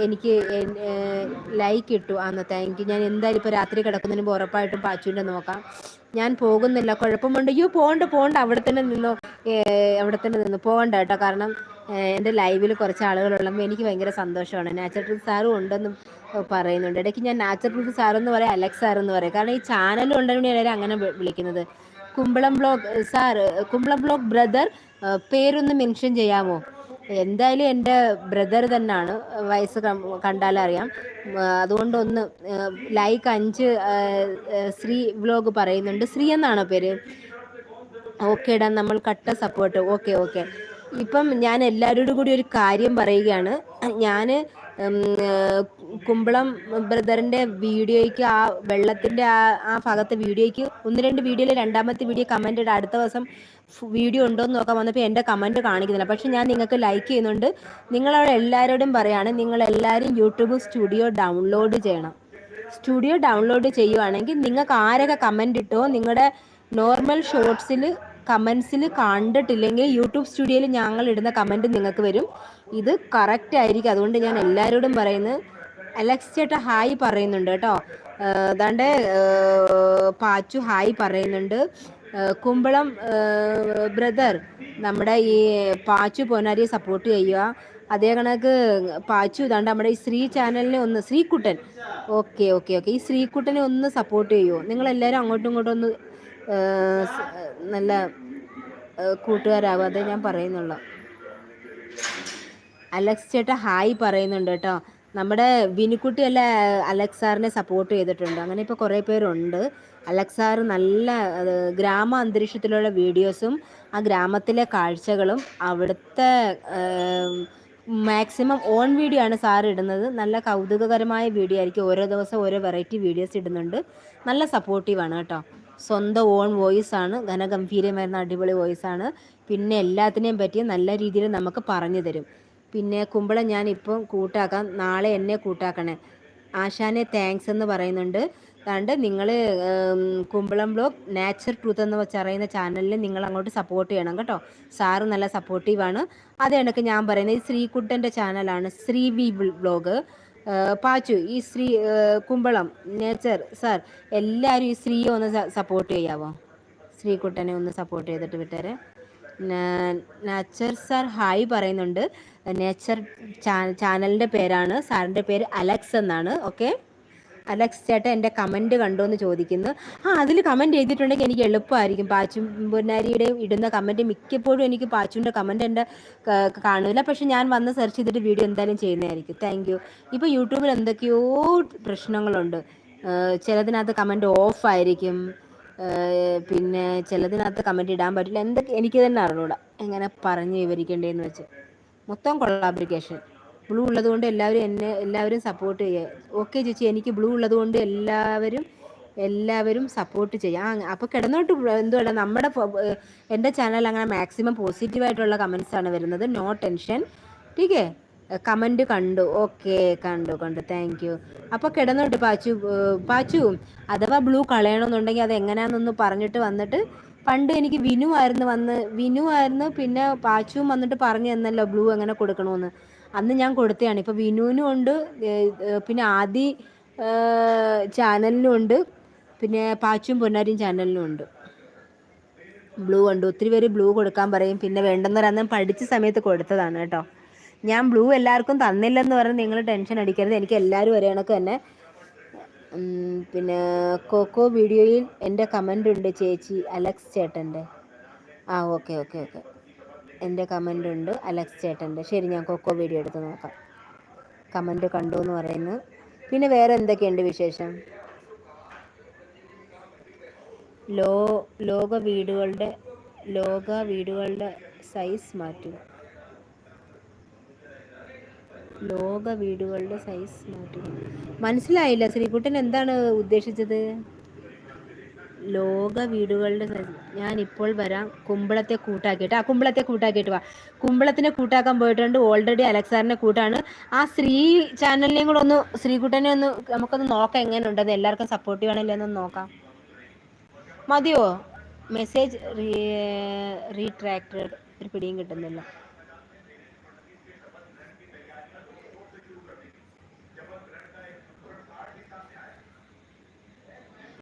എനിക്ക് ലൈക്ക് ഇട്ടു. Thank you. ഞാൻ എന്തായാലും ഇപ്പോൾ രാത്രി കിടക്കുന്നതിന് മുമ്പ് ഉറപ്പായിട്ടും പാച്ചുവിൻ്റെ നോക്കാം. ഞാൻ പോകുന്നില്ല, കുഴപ്പമുണ്ട്. അയ്യോ പോകണ്ട, അവിടെ തന്നെ നിന്നോ, പോകണ്ട കേട്ടോ. കാരണം എൻ്റെ ലൈവിൽ കുറച്ച് ആളുകളുള്ളപ്പോൾ എനിക്ക് ഭയങ്കര സന്തോഷമാണ്. നാച്ചുറൽ ട്രൂത്ത് സാറും ഉണ്ടെന്നും പറയുന്നുണ്ട്. ഇടയ്ക്ക് ഞാൻ നാച്ചുറൽ ട്രൂത്ത് സാറെന്ന് പറയാം, അലക്സ് സാറെന്ന് പറയാം. കാരണം ഈ ചാനലും ഉണ്ടെങ്കിൽ എല്ലാവരും അങ്ങനെ വിളിക്കുന്നത്. കുമ്പളം ബ്ലോഗ് സാർ, കുമ്പളം ബ്ലോഗ് ബ്രദർ, പേരൊന്ന് മെൻഷൻ ചെയ്യാമോ? എന്തായാലും എൻ്റെ ബ്രദർ തന്നെയാണ്, വയസ്സ് കണ്ടാലറിയാം. അതുകൊണ്ടൊന്ന് ലൈക്ക് 5 ശ്രീ വ്ലോഗ് പറയുന്നുണ്ട്. ശ്രീ എന്നാണോ പേര്? ഓക്കേടാ, നമ്മൾ കട്ട സപ്പോർട്ട്. ഓക്കെ. ഇപ്പം ഞാൻ എല്ലാവരോടും കൂടി ഒരു കാര്യം പറയുകയാണ്. ഞാൻ കുമ്പളം ബ്രദറിൻ്റെ വീഡിയോയ്ക്ക്, ആ വെള്ളത്തിൻ്റെ ആ ഭാഗത്തെ വീഡിയോയ്ക്ക് 1-2 വീഡിയോയിൽ രണ്ടാമത്തെ വീഡിയോ കമൻ്റ് ഇടാം. അടുത്ത ദിവസം വീഡിയോ ഉണ്ടോ എന്ന് നോക്കാൻ വന്നപ്പോൾ എൻ്റെ കമൻറ്റ് കാണിക്കുന്നില്ല. പക്ഷേ ഞാൻ നിങ്ങൾക്ക് ലൈക്ക് ചെയ്യുന്നുണ്ട്. നിങ്ങളവിടെ എല്ലാവരോടും പറയുകയാണ്, നിങ്ങളെല്ലാവരും യൂട്യൂബ് സ്റ്റുഡിയോ ഡൗൺലോഡ് ചെയ്യണം. സ്റ്റുഡിയോ ഡൗൺലോഡ് ചെയ്യുവാണെങ്കിൽ നിങ്ങൾക്ക് ആരൊക്കെ കമൻ്റ് ഇട്ടോ, നിങ്ങളുടെ നോർമൽ ഷോർട്സിൽ കമൻസിൽ കണ്ടിട്ടില്ലെങ്കിൽ യൂട്യൂബ് സ്റ്റുഡിയോയിൽ ഞങ്ങൾ ഇടുന്ന കമൻറ്റ് നിങ്ങൾക്ക് വരും. ഇത് കറക്റ്റ് ആയിരിക്കും. അതുകൊണ്ട് ഞാൻ എല്ലാവരോടും പറയുന്നത്. അലക്സ് ചേട്ടാ ഹായ് പറയുന്നുണ്ട് കേട്ടോ. അതാണ്ട് പാച്ചു ഹായ് പറയുന്നുണ്ട്. കുമ്പളം ബ്രദർ, നമ്മുടെ ഈ പാച്ചു പൊന്നാരിയെ സപ്പോർട്ട് ചെയ്യുക. അതേ കണക്ക് പാച്ചു ഇതാണ്ട് നമ്മുടെ ഈ ശ്രീ ചാനലിനെ ഒന്ന്, ശ്രീകുട്ടൻ, ഓക്കെ ഈ ശ്രീകുട്ടനെ ഒന്ന് സപ്പോർട്ട് ചെയ്യുമോ? നിങ്ങളെല്ലാവരും അങ്ങോട്ടും ഇങ്ങോട്ടും ഒന്ന് നല്ല കൂട്ടുകാരാകും, അതേ ഞാൻ പറയുന്നുള്ളൂ. അലക്സ് ചേട്ടാ ഹായ് പറയുന്നുണ്ട് കേട്ടോ. നമ്മുടെ വിനുക്കുട്ടി അല്ല അലക്സ് സാറിനെ സപ്പോർട്ട് ചെയ്തിട്ടുണ്ട്. അങ്ങനെ ഇപ്പോൾ കുറേ പേരുണ്ട്. അലക്സ് സാറ് നല്ല ഗ്രാമ അന്തരീക്ഷത്തിലുള്ള വീഡിയോസും ആ ഗ്രാമത്തിലെ കാഴ്ചകളും അവിടുത്തെ മാക്സിമം ഓൺ വീഡിയോ ആണ് സാർ ഇടുന്നത്. നല്ല കൗതുകകരമായ വീഡിയോ ആയിരിക്കും. ഓരോ ദിവസം ഓരോ വെറൈറ്റി വീഡിയോസ് ഇടുന്നുണ്ട്. നല്ല സപ്പോർട്ടീവാണ് കേട്ടോ. സ്വന്തം ഓൺ വോയിസ് ആണ്, ഘനഗംഭീരമായിരുന്ന അടിപൊളി വോയിസാണ്. പിന്നെ എല്ലാത്തിനെയും പറ്റി നല്ല രീതിയിൽ നമുക്ക് പറഞ്ഞു തരും. പിന്നെ കുമ്പളം ഞാൻ ഇപ്പം കൂട്ടാക്കാം, നാളെ എന്നെ കൂട്ടാക്കണേ. ആശാനെ താങ്ക്സ് എന്ന് പറയുന്നുണ്ട്. അതുകൊണ്ട് നിങ്ങൾ കുമ്പളം ബ്ലോഗ് നാച്ചുറൽ ട്രൂത്ത് എന്ന് പറയുന്ന ചാനലിൽ നിങ്ങൾ അങ്ങോട്ട് സപ്പോർട്ട് ചെയ്യണം കേട്ടോ. സാറ് നല്ല സപ്പോർട്ടീവാണ്. അത് കണക്ക് ഞാൻ പറയുന്നത് ഈ ശ്രീകുട്ടൻ്റെ ചാനലാണ്, ശ്രീ വി ബ്ലോഗ്. പാച്ചു, ഈ കുമ്പളം നേച്ചർ സാർ, എല്ലാവരും ഈ ശ്രീയെ ഒന്ന് സപ്പോർട്ട് ചെയ്യാവോ? ശ്രീകുട്ടനെ ഒന്ന് സപ്പോർട്ട് ചെയ്തിട്ട് വിട്ടേരെ. നാച്ചർ സാർ ഹായ് പറയുന്നുണ്ട്. നേച്ചർ ചാനലിൻ്റെ പേരാണ്, സാറിൻ്റെ പേര് അലക്സ് എന്നാണ്. ഓക്കെ, അലക്സ് ചേട്ടൻ എൻ്റെ കമൻറ്റ് കണ്ടോ എന്ന് ചോദിക്കുന്നു. അതിൽ കമൻറ്റ് ചെയ്തിട്ടുണ്ടെങ്കിൽ എനിക്ക് എളുപ്പമായിരിക്കും. പാച്ചു പൊന്നാരിയുടെയും ഇടുന്ന കമൻറ്റ് മിക്കപ്പോഴും എനിക്ക് പാച്ചുവിൻ്റെ കമൻറ്റ് എൻ്റെ കാണില്ല. പക്ഷെ ഞാൻ വന്ന് സെർച്ച് ചെയ്തിട്ട് വീഡിയോ എന്തായാലും ചെയ്യുന്നതായിരിക്കും. Thank you. ഇപ്പോൾ യൂട്യൂബിൽ എന്തൊക്കെയോ പ്രശ്നങ്ങളുണ്ട്. ചിലതിനകത്ത് കമൻറ്റ് ഓഫായിരിക്കും, പിന്നെ ചിലതിനകത്ത് കമൻറ്റ് ഇടാൻ പറ്റില്ല. എന്തൊക്കെ എനിക്ക് തന്നെ അറിഞ്ഞൂടാ എങ്ങനെ പറഞ്ഞ് വിവരിക്കേണ്ടതെന്ന് വെച്ച്. മൊത്തം കൊള്ളാപ്ലിക്കേഷൻ. ബ്ലൂ ഉള്ളതുകൊണ്ട് എല്ലാവരും സപ്പോർട്ട് ചെയ്യുക. ഓക്കെ ചേച്ചി, എനിക്ക് ബ്ലൂ ഉള്ളതുകൊണ്ട് എല്ലാവരും സപ്പോർട്ട് ചെയ്യാം. അപ്പോൾ കിടന്നോട്ട്, എന്തുമല്ല, എൻ്റെ ചാനൽ അങ്ങനെ മാക്സിമം പോസിറ്റീവായിട്ടുള്ള കമൻസാണ് വരുന്നത്. നോ ടെൻഷൻ, ടീക്കേ. കമൻറ്റ് കണ്ടു, ഓക്കെ, കണ്ടു, താങ്ക് യു. അപ്പോൾ കിടന്നോട്ട് പാച്ചു. അഥവാ ബ്ലൂ കളയണമെന്നുണ്ടെങ്കിൽ അത് എങ്ങനെയാണെന്നൊന്ന് പറഞ്ഞിട്ട് വന്നിട്ട്. പണ്ട് എനിക്ക് വിനു ആയിരുന്നു, പിന്നെ പാച്ചുവും വന്നിട്ട് പറഞ്ഞു തന്നല്ലോ ബ്ലൂ എങ്ങനെ കൊടുക്കണമെന്ന്. അന്ന് ഞാൻ കൊടുത്തതാണ്. ഇപ്പോൾ വിനുവിനും ഉണ്ട്, പിന്നെ ആദി ചാനലിനും ഉണ്ട്, പിന്നെ പാച്ചും പൊന്നാരിയും ചാനലിനും ഉണ്ട്. ബ്ലൂ ഉണ്ട്. ഒത്തിരി പേര് ബ്ലൂ കൊടുക്കാൻ പറയും. പിന്നെ വേണ്ടെന്നൊരന്ന് പഠിച്ച സമയത്ത് കൊടുത്തതാണ് കേട്ടോ. ഞാൻ ബ്ലൂ എല്ലാവർക്കും തന്നില്ലെന്ന് പറഞ്ഞ് നിങ്ങൾ ടെൻഷൻ അടിക്കരുത്. എനിക്ക് എല്ലാവരും ഒരേ കണക്ക് തന്നെ. പിന്നെ കോക്കോ വീഡിയോയിൽ എൻ്റെ കമൻ്റ് ഉണ്ട് ചേച്ചി, അലക്സ് ചേട്ടൻ്റെ. ഓക്കെ, എൻ്റെ കമൻ്റ് ഉണ്ട് അലക്സ് ചേട്ടൻ്റെ. ശരി, ഞാൻ കൊക്കോ വീഡിയോ എടുത്ത് നോക്കാം. കമൻ്റ് കണ്ടു എന്ന് പറയുന്നു. പിന്നെ വേറെ എന്തൊക്കെയുണ്ട് വിശേഷം? ലോക വീടുകളുടെ സൈസ് മാറ്റുക. മനസ്സിലായില്ല ശ്രീകുട്ടൻ, എന്താണ് ഉദ്ദേശിച്ചത്? ലോക വീടുകളുടെ സൈസ്. ഞാനിപ്പോൾ വരാം. കുമ്പളത്തെ കൂട്ടാക്കിയിട്ട് വാ. കുമ്പളത്തിനെ കൂട്ടാക്കാൻ പോയിട്ടുണ്ട്. ഓൾറെഡി അലക്സാറിനെ കൂട്ടാണ്. ആ ശ്രീ ചാനലിനെയും കൂടെ ഒന്ന്, ശ്രീകുട്ടനെ ഒന്ന് നമുക്കൊന്ന് നോക്കാം എങ്ങനെയുണ്ടെന്ന്. എല്ലാവർക്കും സപ്പോർട്ടീവ് ആണല്ലോ എന്നൊന്ന് നോക്കാം. മതിയോ? മെസ്സേജ് റീട്രാക്റ്റഡ്, ഒരു പിടിയും കിട്ടുന്നില്ല.